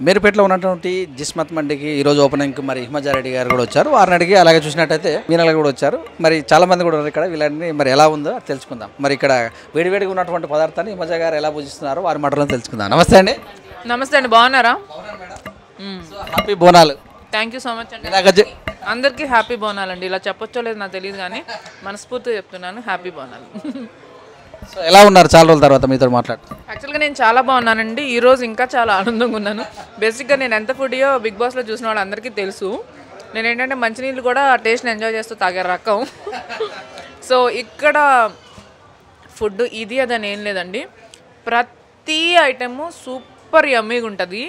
మేరుపేటలో ఉన్నటువంటి జిస్మత్ మండికి ఈరోజు ఓపెనింగ్కి మరి హిమజారెడ్డి గారు కూడా వచ్చారు. వారిని అడిగి అలాగే చూసినట్టయితే మీనలు కూడా వచ్చారు. మరి చాలామంది కూడా ఉన్నారు ఇక్కడ. వీళ్ళని మరి ఎలా ఉందో తెలుసుకుందాం. మరి ఇక్కడ వేడివేడిగా ఉన్నటువంటి పదార్థాన్ని హిమజా గారు ఎలా పూజిస్తున్నారో వారి మాటలను తెలుసుకుందాం. నమస్తే అండి. నమస్తే అండి, బాగున్నారా? Happy Bonalu. Thank you so much అండి. అందరికీ హ్యాపీ బోనాలండి. ఇలా చెప్పొచ్చో లేదు నాకు తెలియదు, కానీ మనస్ఫూర్తిగా చెప్తున్నాను, హ్యాపీ బోనాలు. సో ఎలా ఉన్నారు చాలా రోజుల తర్వాత మీతో మాట్లాడు? యాక్చువల్గా నేను చాలా బాగున్నానండి. ఈరోజు ఇంకా చాలా ఆనందంగా ఉన్నాను. బేసిక్గా నేను ఎంత ఫుడ్యో బిగ్ బాస్లో చూసిన వాళ్ళు అందరికీ తెలుసు. నేను ఏంటంటే మంచినీళ్ళు కూడా టేస్ట్ని ఎంజాయ్ చేస్తూ తాగే రకం. సో ఇక్కడ ఫుడ్ ఇది అదని ఏం లేదండి, ప్రతి ఐటెము సూపర్ యమ్మీగా ఉంటుంది.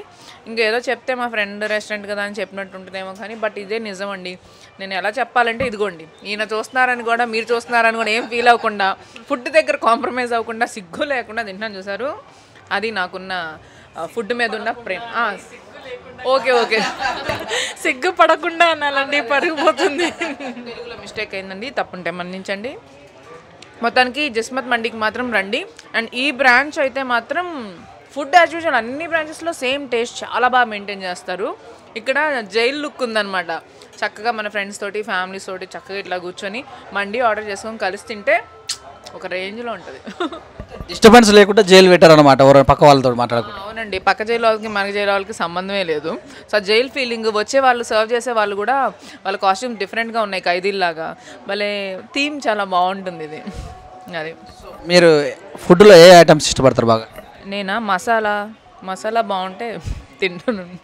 ఇంకేదో చెప్తే మా ఫ్రెండ్ రెస్టారెంట్ కదా అని చెప్పినట్టు ఉంటుందేమో, కానీ బట్ ఇదే నిజం అండి. నేను ఎలా చెప్పాలంటే ఇదిగోండి, ఈయన చూస్తున్నారని కూడా మీరు చూస్తున్నారని కూడా ఏం ఫీల్ అవ్వకుండా, ఫుడ్ దగ్గర కాంప్రమైజ్ అవ్వకుండా, సిగ్గు లేకుండా తింటాను చూసారు. అది నాకున్న ఫుడ్ మీద ఉన్న ప్రేమ. ఓకే ఓకే, సిగ్గు పడకుండా అనాలండి, పరిగిపోతుంది. తెలుగులో మిస్టేక్ అయిందండి, తప్పుంటే మన్నించండి. మొత్తానికి జిస్మత్ మండికి మాత్రం రండి. అండ్ ఈ బ్రాంచ్ అయితే మాత్రం ఫుడ్ యాజ్ యూజువల్ అన్ని బ్రాంచెస్లో సేమ్ టేస్ట్ చాలా బాగా మెయింటైన్ చేస్తారు. ఇక్కడ జైల్ లుక్ ఉందన్నమాట. చక్కగా మన ఫ్రెండ్స్ తోటి ఫ్యామిలీస్ తోటి చక్కగా ఇట్లా కూర్చొని మండి ఆర్డర్ చేసుకొని కలిసి తింటే ఒక రేంజ్లో ఉంటుంది. డిస్టర్బెన్స్ లేకుండా జైలు పెట్టారనమాట, పక్క వాళ్ళతో మాట్లాడుకుంటారు. అవునండి, పక్క జైలు వాళ్ళకి మన జైలు వాళ్ళకి సంబంధమే లేదు. సో జైల్ ఫీలింగ్ వచ్చే వాళ్ళు, సర్వ్ చేసే వాళ్ళు కూడా వాళ్ళ కాస్ట్యూమ్ డిఫరెంట్గా ఉన్నాయి, ఖైదీల్లాగా. భలే థీమ్ చాలా బాగుంటుంది ఇది. అది మీరు ఫుడ్లో ఏ ఐటమ్స్ ఇష్టపడతారు బాగా? నేనా మసాలా బాగుంటే తింటున్నాను.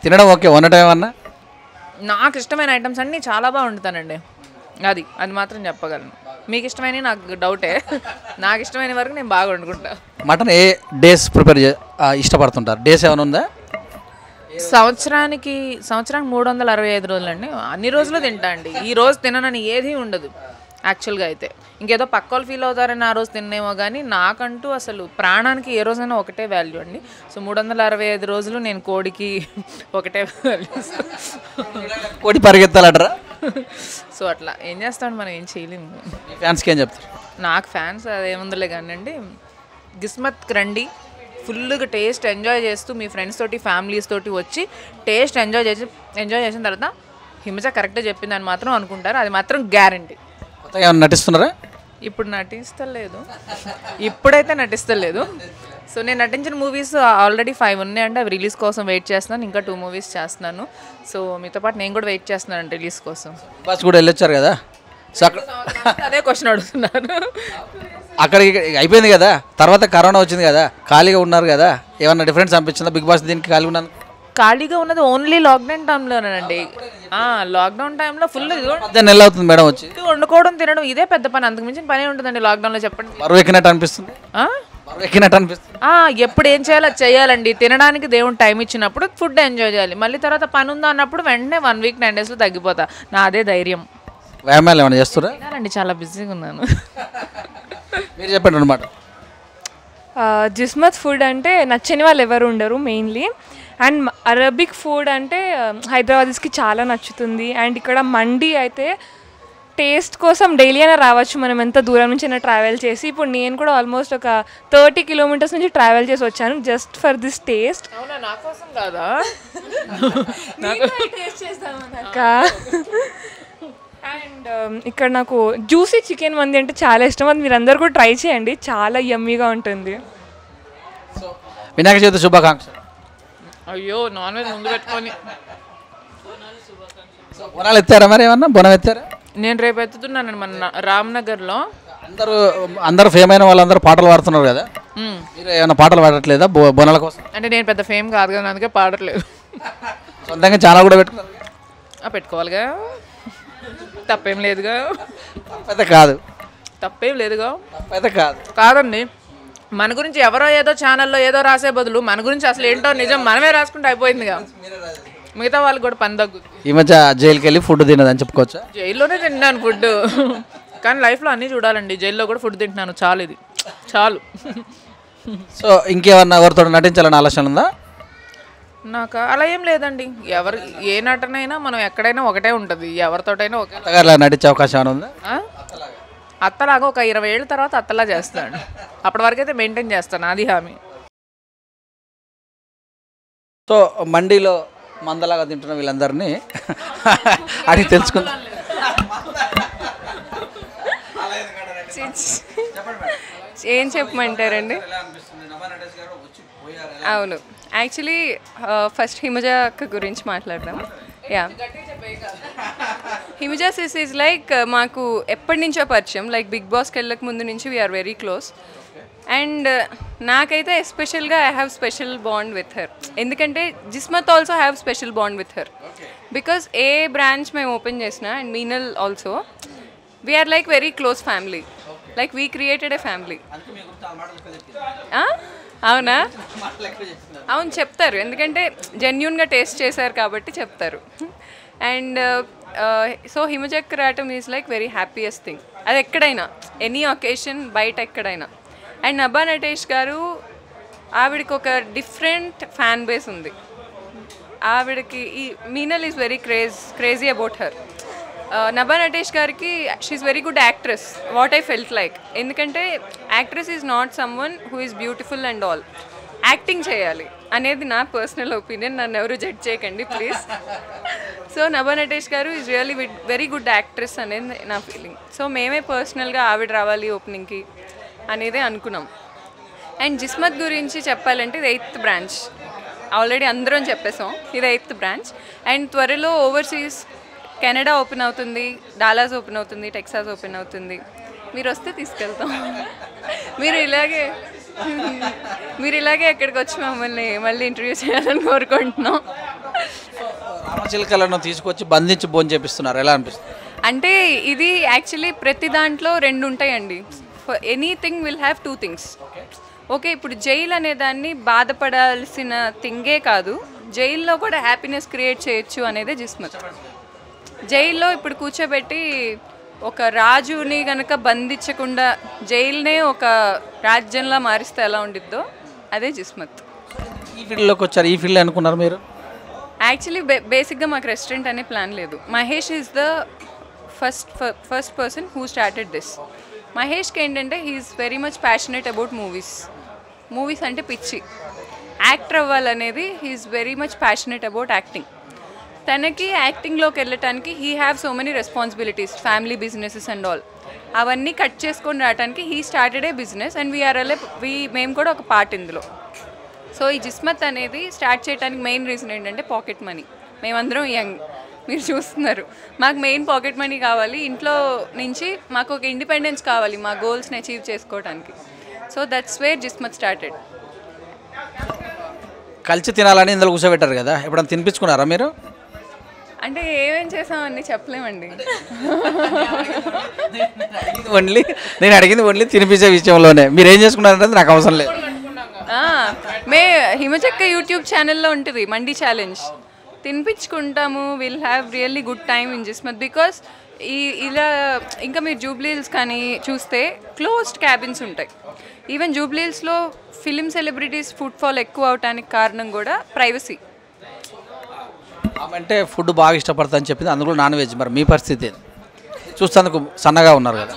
తినడం ఓకే, వండటం ఏమన్నా? నాకు ఇష్టమైన ఐటమ్స్ అన్నీ చాలా బాగా వండుతానండి. అది మాత్రం చెప్పగలను. మీకు ఇష్టమైన నాకు డౌటే, నాకు ఇష్టమైన వరకు నేను బాగా వండుకుంటా. మటన్ ఏ డేస్ ప్రిపేర్ ఇష్టపడుతుంటారు? డేస్ ఏమైనా ఉందా? సంవత్సరానికి 365 రోజులండి. అన్ని రోజులు తింటా అండి. ఈ రోజు తిననని ఏది ఉండదు యాక్చువల్గా. అయితే ఇంకేదో పక్క వాళ్ళు ఫీల్ అవుతారని ఆ రోజు తిన్నేమో, కానీ నాకంటూ అసలు ప్రాణానికి ఏ రోజైనా ఒకటే వాల్యూ అండి. సో 365 రోజులు నేను కోడికి ఒకటే వాల్యూ. కోడి పరిగెత్తాలటరా? సో అట్లా ఏం చేస్తాడు, మనం ఏం చేయలేము. ఫ్యాన్స్కి ఏం చెప్తారు? నాకు ఫ్యాన్స్ అదేముందలే కానీ అండి, గిస్మత్కి రండి, ఫుల్గా టేస్ట్ ఎంజాయ్ చేస్తూ మీ ఫ్రెండ్స్ తోటి ఫ్యామిలీస్ తోటి వచ్చి టేస్ట్ ఎంజాయ్ చేసిన తర్వాత హిమజ కరెక్ట్గా చెప్పిందని మాత్రం అనుకుంటారు. అది మాత్రం గ్యారంటీ. ఏమన్నా నటిస్తున్నారా? ఇప్పుడు ఇప్పుడైతే నటిస్తలేదు. సో నేను నటించిన మూవీస్ ఆల్రెడీ 5 ఉన్నాయండి. అవి రిలీజ్ కోసం వెయిట్ చేస్తున్నాను. ఇంకా 2 మూవీస్ చేస్తున్నాను. సో మీతో పాటు నేను కూడా వెయిట్ చేస్తున్నాను రిలీజ్ కోసం. బస్ కూడా వెళ్ళొచ్చారు కదా, సో అదే క్వశ్చన్ అడుగుతున్నారు. అక్కడికి అయిపోయింది కదా, తర్వాత కరోనా వచ్చింది కదా, ఖాళీగా ఉన్నారు కదా, ఏమన్నా డిఫరెన్స్ అనిపించిందా బిగ్ బాస్ దీనికి? ఖాళీగా ఉన్నది ఓన్లీ లాక్డౌన్ టైంలోనండి. లాక్డౌన్ టైంలో ఫుల్ నెల అవుతుంది మేడం వచ్చి వండుకోవడం తినడం ఇదే పెద్ద పని. అంతకు మించిన పనే ఉంటుందండి లాక్డౌన్లో. చెప్పండి, బరువు ఎక్కినట్టు అనిపిస్తుంది. ఎప్పుడు ఏం చేయాలో అది చేయాలండి. తినడానికి దేవుడు టైం ఇచ్చినప్పుడు ఫుడ్ ఎంజాయ్ చేయాలి. మళ్ళీ తర్వాత పని ఉందా అన్నప్పుడు వెంటనే 1 వీక్ 10 డేస్లో తగ్గిపోతా. నాదే ధైర్యం. వ్యాయామాలు ఏమైనా చేస్తారా? అండి చాలా బిజీగా ఉన్నాను. మీరు చెప్పండి అనమాట. జిస్మత్ ఫుడ్ అంటే నచ్చని వాళ్ళు ఎవరు ఉండరు మెయిన్లీ. అండ్ అరబిక్ ఫుడ్ అంటే హైదరాబాదీస్కి చాలా నచ్చుతుంది. అండ్ ఇక్కడ మండి అయితే టేస్ట్ కోసం డైలీ అయినా రావచ్చు, మనం ఎంత దూరం నుంచి అయినా ట్రావెల్ చేసి. ఇప్పుడు నేను కూడా ఆల్మోస్ట్ ఒక 30 కిలోమీటర్స్ నుంచి ట్రావెల్ చేసి వచ్చాను జస్ట్ ఫర్ దిస్ టేస్ట్. నా కోసం కాదా? అండ్ ఇక్కడ నాకు జ్యూసీ చికెన్ మంది అంటే చాలా ఇష్టం. అది మీరు అందరు కూడా ట్రై చేయండి, చాలా యమ్మీగా ఉంటుంది. వినాయక చవితి శుభాకాంక్షలు. అయ్యో, నాన్ వెజ్ ముందు పెట్టుకొని బోనాలు ఎత్తారా? మరి ఏమన్నా బోనం ఎత్తారా? నేను రేపు ఎత్తుతున్నానండి మన రామ్నగర్లో. అందరూ ఫేమ్ అయిన వాళ్ళందరూ పాటలు పాడుతున్నారు కదా, మీరు ఏమైనా పాటలు పాడట్లేదా బోనాల కోసం? అంటే నేను పెద్ద ఫేమ్ కాదు కదా, అందుకే పాడట్లేదు. సొంతంగా ఛానల్ కూడా పెట్టుకున్నారు? పెట్టుకోవాలిగా, తప్పేం లేదుగా. తప్పేం లేదుగా. కాదండి, మన గురించి ఎవరో ఏదో ఛానల్లో ఏదో రాసే బదులు మన గురించి అసలు ఏంటో నిజం మనమే రాసుకుంటే అయిపోయిందిగా. మిగతా వాళ్ళకి కూడా పని తగ్గుతుంది. ఈ మధ్య జైలుకి వెళ్ళి ఫుడ్ తినదని చెప్పుకోవచ్చా? జైల్లోనే తింటాను ఫుడ్, కానీ లైఫ్లో అన్నీ చూడాలండి. జైల్లో కూడా ఫుడ్ తింటున్నాను, చాలు, ఇది చాలు. సో ఇంకేమన్నా ఎవరితో నటించాలని ఆలోచన ఉందా? నాకు అలా ఏం లేదండి. ఎవరు ఏ నటనైనా మనం ఎక్కడైనా ఒకటే ఉంటుంది, ఎవరితోటైనా ఒకే. అత్తగారిలా నటించే అవకాశం ఏమైనా ఉందా? ఆ? అత్తలాగా ఒక 20 ఏళ్ళ తర్వాత అత్తలా చేస్తాను. అప్పటి వరకు అయితే మెయింటైన్ చేస్తాను, అది హామీ. సో మండీలో మందలాగా తింటున్న వీళ్ళందరినీ అడిగి తెలుసుకుందాం. ఏం చెప్పమంటారండి? అవును, యాక్చువల్లీ ఫస్ట్ హిమజ అక్క గురించి మాట్లాడదాం. Yeah, Himaja sis is like మాకు ఎప్పటి నుంచో పరిచయం, లైక్ బిగ్ బాస్కి వెళ్ళక ముందు నుంచి వీఆర్ వెరీ క్లోజ్. అండ్ నాకైతే ఎస్పెషల్గా I have special bond with her, ఎందుకంటే Jismat also have special bond with her, because a branch మేము ఓపెన్ చేసిన and Meenal also we are like very close family, like we created a family. అవునా? అవును చెప్తారు, ఎందుకంటే జెన్యున్గా టేస్ట్ చేశారు కాబట్టి చెప్తారు. అండ్ సో హిమజక్ రావటం is like very happiest thing, అది ఎక్కడైనా ఎనీ ఒకేషన్ బయట ఎక్కడైనా. అండ్ నభా నటేష్ గారు, ఆవిడకి ఒక డిఫరెంట్ ఫ్యాన్ బేస్ ఉంది. ఆవిడకి ఈ Meenal is very crazy about her. Nabha Natesh గారికి she's very good actress, what I felt like, ఎందుకంటే actress is not someone who is beautiful and all, acting చేయాలి అనేది నా పర్సనల్ ఒపీనియన్, నన్ను ఎవరు జడ్జ్ చేయకండి ప్లీజ్. సో నభా నటేష్ గారు is really very good actress అనేది నా ఫీలింగ్. సో మేమే పర్సనల్గా ఆవిడ రావాలి ఓపెనింగ్కి అనేదే అనుకున్నాం. అండ్ జిస్మత్ గురించి చెప్పాలంటే ఇది 8th బ్రాంచ్, ఆల్రెడీ అందరం చెప్పేసాం, ఇది 8th బ్రాంచ్. అండ్ త్వరలో ఓవర్సీస్ కెనడా ఓపెన్ అవుతుంది, డాలాస్ ఓపెన్ అవుతుంది, టెక్సాస్ ఓపెన్ అవుతుంది. మీరు వస్తే తీసుకెళ్తాం. మీరు ఇలాగే ఎక్కడికి వచ్చి మమ్మల్ని మళ్ళీ ఇంటర్వ్యూ చేయాలని కోరుకుంటున్నాం. రామచిలకలను తీసుకొచ్చి బంధించి భోజనం చేపిస్తున్నారు, ఎలా అనిపిస్తుంది? అంటే ఇది యాక్చువల్లీ ప్రతి దాంట్లో 2 ఉంటాయండి. Anything will have 2 things. Okay, ఇప్పుడు జైలు అనే దాన్ని బాధపడాల్సిన థింగే కాదు, జైల్లో కూడా హ్యాపీనెస్ క్రియేట్ చేయొచ్చు అనేదే జిస్మత్. జైల్లో ఇప్పుడు కూర్చోబెట్టి ఒక రాజుని కనుక బంధించకుండా జైలునే ఒక రాజ్యంలా మారిస్తే ఎలా ఉండిద్దో అదే జిస్మత్. ఈ ఫీల్డ్లోకి వచ్చారు, ఈ ఫీల్డ్ అనుకున్నారు మీరు? యాక్చువల్లీ బేసిక్గా మాకు రెస్టారెంట్ అనే ప్లాన్ లేదు. Mahesh is the first person who started this. మహేష్కి ఏంటంటే he's very much passionate about movies అంటే పిచ్చి. యాక్టర్ అవ్వాలనేది he's very much passionate about acting. తనకి యాక్టింగ్లోకి వెళ్ళటానికి he have so many responsibilities, family businesses and all, అవన్నీ కట్ చేసుకొని రావడానికి he started a business and మేము కూడా ఒక పార్ట్ ఇందులో. సో ఈ జిస్మత్ అనేది స్టార్ట్ చేయడానికి మెయిన్ రీజన్ ఏంటంటే పాకెట్ మనీ. మేమందరం యంగ్, మీరు చూస్తున్నారు, మాకు మెయిన్ పాకెట్ మనీ కావాలి, ఇంట్లో నుంచి మాకు ఒక ఇండిపెండెన్స్ కావాలి మా గోల్స్ని అచీవ్ చేసుకోవడానికి. So that's where Jismat started. కలిసి తినాలని ఇందులో కూర్చోబెట్టారు కదా, ఎప్పుడైనా తినిపించుకున్నారా మీరు? అంటే ఏమేం చేసామని చెప్పలేమండి. నేను అడిగింది ఓన్లీ తినిపించే విషయంలోనే, మీరు ఏం చేసుకున్నారంటే నాకు అవసరం లేదు. హిమచక్క యూట్యూబ్ ఛానల్లో ఉంటుంది మండీ ఛాలెంజ్, తినిపించుకుంటాము. Will have really good time in Jismat because ఇలా ఇంకా మీరు జూబ్లీహిల్స్ కానీ చూస్తే క్లోజ్డ్ క్యాబిన్స్ ఉంటాయి. ఈవెన్ జూబ్లీహిల్స్లో ఫిలిం సెలబ్రిటీస్ ఫుట్ఫాల్ ఎక్కువ అవటానికి కారణం కూడా ప్రైవసీ. అంటే ఫుడ్ బాగా ఇష్టపడతా అని చెప్పింది, అందులో నాన్ వెజ్. మరి మీ పరిస్థితి చూస్తేందుకు సన్నగా ఉన్నారు కదా.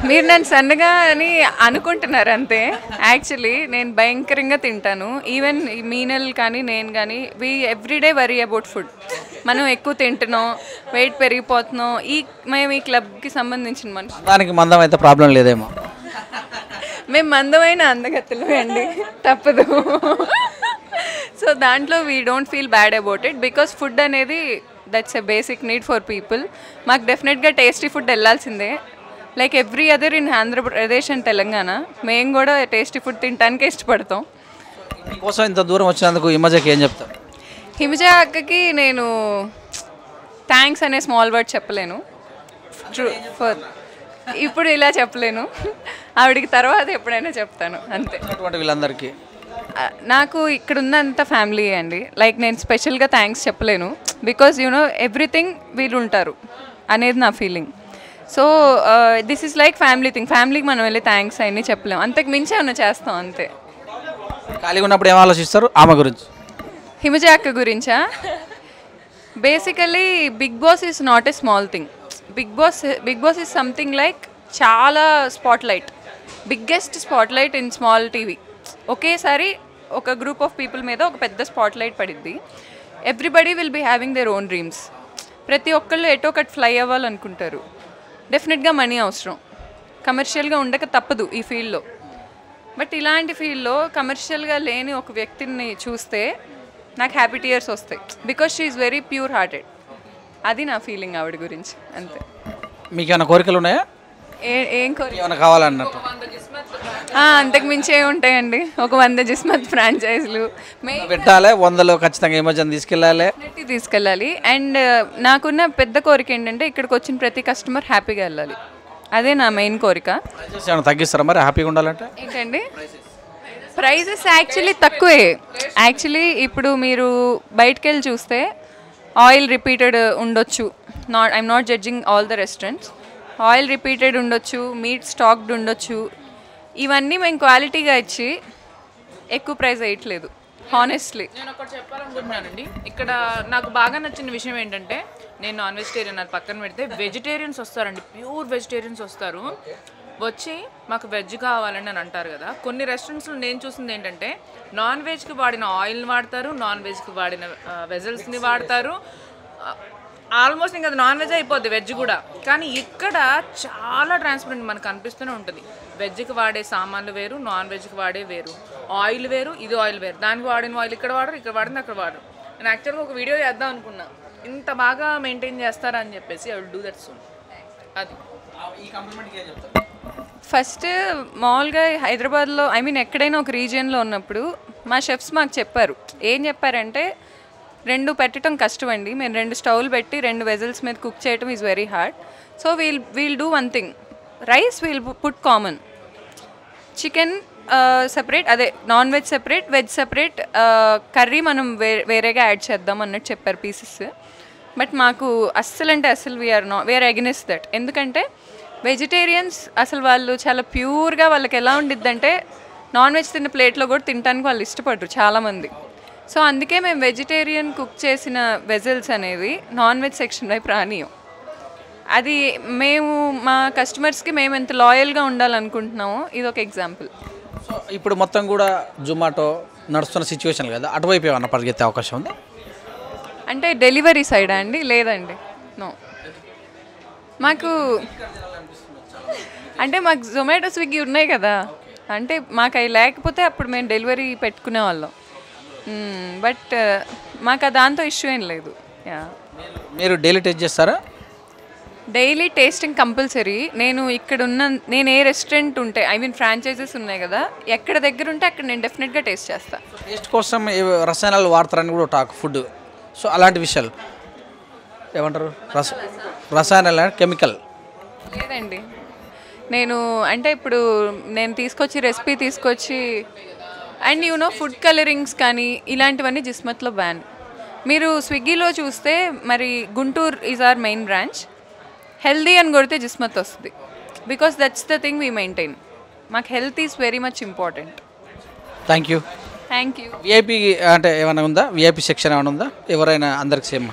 మీరు నన్ను సన్నగా అని అనుకుంటున్నారు అంతే. యాక్చువల్లీ నేను భయంకరంగా తింటాను. ఈవెన్ మీనల్ కానీ నేను కానీ ఎవ్రీడే వరీ అబౌట్ ఫుడ్. మనం ఎక్కువ తింటున్నాం, వెయిట్ పెరిగిపోతున్నాం. మేము ఈ క్లబ్కి సంబంధించిన మనిషి. దానికి మందం అయితే ప్రాబ్లం లేదేమో. మేము మందమైన అందగత్తెలు అండి, తప్పదు. సో దాంట్లో we don't feel bad about it because food అనేది that's a basic need for people. మాకు డెఫినెట్గా టేస్టీ ఫుడ్ వెళ్ళాల్సిందే, like every other in Andhra Pradesh and Telangana. మేము కూడా టేస్టీ ఫుడ్ తినడానికి ఇష్టపడతాం. కోసం ఇంత దూరం వచ్చినందుకు హిమజకి ఏం చెప్తారు? హిమజ అక్కకి నేను థ్యాంక్స్ అనే స్మాల్ వర్డ్ చెప్పలేను, ఇప్పుడు ఇలా చెప్పలేను, ఆవిడికి తర్వాత ఎప్పుడైనా చెప్తాను అంతే. వీళ్ళందరికీ నాకు ఇక్కడ ఉన్నంత ఫ్యామిలీ అండి, లైక్ నేను స్పెషల్గా థ్యాంక్స్ చెప్పలేను బికాజ్ యూనో ఎవ్రీథింగ్ వీళ్ళు ఉంటారు అనేది నా feeling. So this is like family thing. ఫ్యామిలీకి మనం వెళ్ళి థ్యాంక్స్ అన్నీ చెప్పలేము, అంతకు మించి ఏమన్నా చేస్తాం అంతే. ఖాళీగా ఉన్నప్పుడు ఏం ఆలోచిస్తారు ఆమె గురించి? హిమజ అక్క గురించా? Basically Bigg Boss is not a small thing. Bigg Boss is something like చాలా spotlight, biggest spotlight in small TV. ఒకేసారి ఒక గ్రూప్ ఆఫ్ పీపుల్ మీద ఒక పెద్ద స్పాట్లైట్ పడిద్ది. Everybody will be having their own dreams. ప్రతి ఒక్కళ్ళు ఎటో ఒకటి ఫ్లై అవ్వాలనుకుంటారు. డెఫినెట్గా మనీ అవసరం, కమర్షియల్గా ఉండక తప్పదు ఈ ఫీల్డ్లో. బట్ ఇలాంటి ఫీల్డ్లో కమర్షియల్గా లేని ఒక వ్యక్తిని చూస్తే నాకు హ్యాపీ టీయర్స్ వస్తాయి. Because she is very pure hearted. అది నా ఫీలింగ్ ఆవిడ గురించి, అంతే. మీకు ఏమైనా కోరికలు ఉన్నాయా? ఏం కోరిక? ఏమైనా కావాలన్నట్టు? అంతకు మించి ఉంటాయండి. ఒక 100 జిస్మత్ ఫ్రాంచైజీలు పెట్టాలి, 100లో ఖచ్చితంగా ఏమోజన్ తీసుకెళ్ళాలి. అండ్ నాకున్న పెద్ద కోరిక ఏంటంటే ఇక్కడికి వచ్చిన ప్రతి కస్టమర్ హ్యాపీగా వెళ్ళాలి. అదే నా మెయిన్ కోరిక. ఏమైనా తగ్గిస్తారా మరి హ్యాపీగా ఉండాలంటే? ఏంటండి ప్రైజెస్? యాక్చువల్లీ తక్కువే. యాక్చువల్లీ ఇప్పుడు మీరు బయటకు వెళ్ళి చూస్తే ఆయిల్ రిపీటెడ్ ఉండొచ్చు. I'm not judging all the restaurants. Oil repeated ఉండొచ్చు, మీట్ స్టాక్డ్ ఉండొచ్చు. ఇవన్నీ మేము క్వాలిటీగా ఇచ్చి ఎక్కువ ప్రైస్ వేయట్లేదు హానెస్ట్లీ. నేను ఒకటి చెప్పాలనుకుంటున్నానండి. ఇక్కడ నాకు బాగా నచ్చిన విషయం ఏంటంటే, నేను నాన్ వెజిటేరియన్ అది పక్కన పెడితే వెజిటేరియన్స్ వస్తారండి, ప్యూర్ వెజిటేరియన్స్ వస్తారు. వచ్చి మాకు వెజ్ కావాలని అని అంటారు కదా. కొన్ని రెస్టారెంట్స్లో నేను చూసింది ఏంటంటే నాన్ వెజ్కి వాడిన ఆయిల్ని వాడతారు, నాన్ వెజ్కి వాడిన వెజల్స్ని వాడతారు. ఆల్మోస్ట్ ఇంకా అది నాన్ వెజ్ అయిపోద్ది, వెజ్ కూడా. కానీ ఇక్కడ చాలా ట్రాన్స్పరెంట్ మనకు అనిపిస్తూనే ఉంటుంది. వెజ్కి వాడే సామాన్లు వేరు, నాన్ వెజ్కి వాడే వేరు. ఆయిల్ వేరు, ఇది ఆయిల్ వేరు. దానికి వాడిన ఆయిల్ ఇక్కడ వాడరు, ఇక్కడ వాడింది అక్కడ వాడరు. నేను యాక్చువల్గా ఒక వీడియో చేద్దాం అనుకున్నా, ఇంత బాగా మెయింటైన్ చేస్తారా అని చెప్పేసి. I will do that soon. అది ఫస్ట్ మామూలుగా హైదరాబాద్లో ఎక్కడైనా ఒక రీజియన్లో ఉన్నప్పుడు మా షెఫ్స్ మాకు చెప్పారు. ఏం చెప్పారంటే, 2 పెట్టడం కష్టం అండి. మేము 2 స్టవ్లు పెట్టి 2 వెజల్స్ మీద కుక్ చేయడం is very hard. So we'll do one thing. Rice we'll put common, chicken separate, అదే non veg separate, veg separate, curry మనం వేరేగా యాడ్ చేద్దాం అన్నట్టు చెప్పారు పీసెస్. బట్ మాకు అస్సలు వీఆర్ అగెనిస్ట్ దట్. ఎందుకంటే వెజిటేరియన్స్ అసలు వాళ్ళు చాలా ప్యూర్గా, వాళ్ళకి ఎలా ఉండిద్దంటే నాన్ వెజ్ తిన్న ప్లేట్లో కూడా తినడానికి వాళ్ళు ఇష్టపడరు చాలామంది. సో అందుకే మేము వెజిటేరియన్ కుక్ చేసిన వెజల్స్ అనేవి నాన్ వెజ్ సెక్షన్ వైపు రానియం. అది మేము మా కస్టమర్స్కి మేము ఎంత లాయల్గా ఉండాలనుకుంటున్నామో ఇది ఒక ఎగ్జాంపుల్. సో ఇప్పుడు మొత్తం కూడా జొమాటో నడుస్తున్న సిచ్యువేషన్ కదా, అటువైపు ఏమన్నా పరిగెత్తే అవకాశం ఉంది? అంటే డెలివరీ సైడా అండి? లేదండి, నో. మాకు జొమాటో స్విగ్గీ ఉన్నాయి కదా, అంటే మాకు అవి లేకపోతే అప్పుడు మేము డెలివరీ పెట్టుకునే వాళ్ళం. బట్ మాకు దాంతో ఇష్యూ ఏం లేదు. మీరు డైలీ టేస్ట్ చేస్తారా? Daily tasting compulsory. నేను ఏ రెస్టారెంట్ ఉంటే ఫ్రాంచైజెస్ ఉన్నాయి కదా, ఎక్కడ దగ్గర ఉంటే అక్కడ నేను డెఫినెట్గా టేస్ట్ చేస్తాను. టేస్ట్ కోసం రసాయనాలు వాడతారని కూడా టాక్ ఫుడ్. సో అలాంటి విషయాలు ఏమంటారు? రసాయనాలు, కెమికల్ లేదండి. ఇప్పుడు నేను రెసిపీ తీసుకొచ్చి అండ్ ఫుడ్ కలరింగ్స్ కానీ ఇలాంటివన్నీ జిస్మత్లో బ్యాన్. మీరు స్విగ్గీలో చూస్తే మరి Guntur is our main branch. Healthy అని కొడితే జిస్మత్ వస్తుంది. Because that's the thing we maintain. మాకు health is very much important. Thank you. VIP అంటే ఏమైనా ఉందా? విఐపి సెక్షన్ ఏమైనా ఉందా? ఎవరైనా అందరికి సేమ్?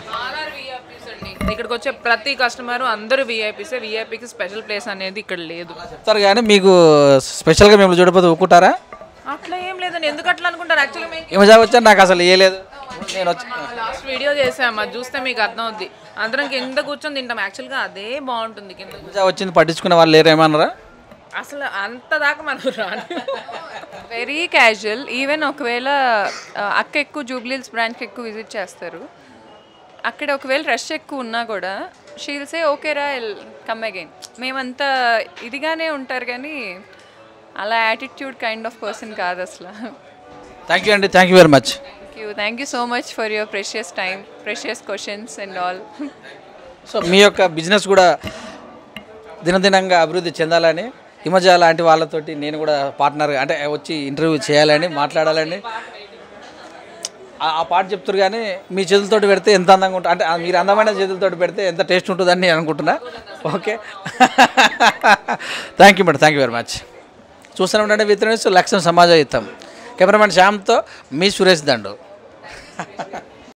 ఇక్కడికి వచ్చే ప్రతి కస్టమర్ అందరూ విఐపీసే. విఐపీకి స్పెషల్ ప్లేస్ అనేది ఇక్కడ లేదు. చెప్తారు కానీ మీకు స్పెషల్గా మిమ్మల్ని చూడకపోతే ఒప్పుకుంటారా? అట్లా ఏం లేదండి. ఎందుకు అట్లా అనుకుంటారు? యాక్చువల్గా ఏమో వచ్చా నాకు అసలు ఏ లేదు. నేను లాస్ట్ వీడియో చేసాము, అది చూస్తే మీకు అర్థం అవుద్ది. అందరం కింద కూర్చొని తింటాం. యాక్చువల్గా అదే బాగుంటుంది. కింద వచ్చింది పట్టించుకునే వాళ్ళు లేరు ఏమన్నారా? అసలు అంత దాకా మనం రాను. Very casual. ఈవెన్ ఒకవేళ అక్క ఎక్కువ జూబ్లీహిల్స్ బ్రాంచ్కి ఎక్కువ విజిట్ చేస్తారు, అక్కడ ఒకవేళ రష్ ఎక్కువ ఉన్నా కూడా షీల్ సే ఓకే రా, కమ్ అగైన్. మేమంతా ఇదిగానే ఉంటారు కానీ అలా యాటిట్యూడ్ కైండ్ ఆఫ్ పర్సన్ కాదు అసలు. థ్యాంక్ యూ అండి. Thank you very much. Thank you so much for your precious time, precious questions and all. So మీ యొక్క బిజినెస్ కూడా దినదినంగా అభివృద్ధి చెందాలని, హిమజ లాంటి వాళ్ళతోటి నేను కూడా పార్ట్నర్ అంటే వచ్చి ఇంటర్వ్యూ చేయాలని, మాట్లాడాలని ఆ పాట చెప్తారు. కానీ మీ చేతులతోటి పెడితే ఎంత అందంగా ఉంటుంది, అంటే మీరు అందమైన చేతులతోటి పెడితే ఎంత టేస్ట్ ఉంటుందని నేను అనుకుంటున్నా. Okay, thank you madam. Thank you very much. చూస్తూనే ఉండండి విత్ న్యూస్, లక్ష్యం సమాజ హితం. కెమెరామెన్ శ్యామ్తో మీ సురేష్ దండు.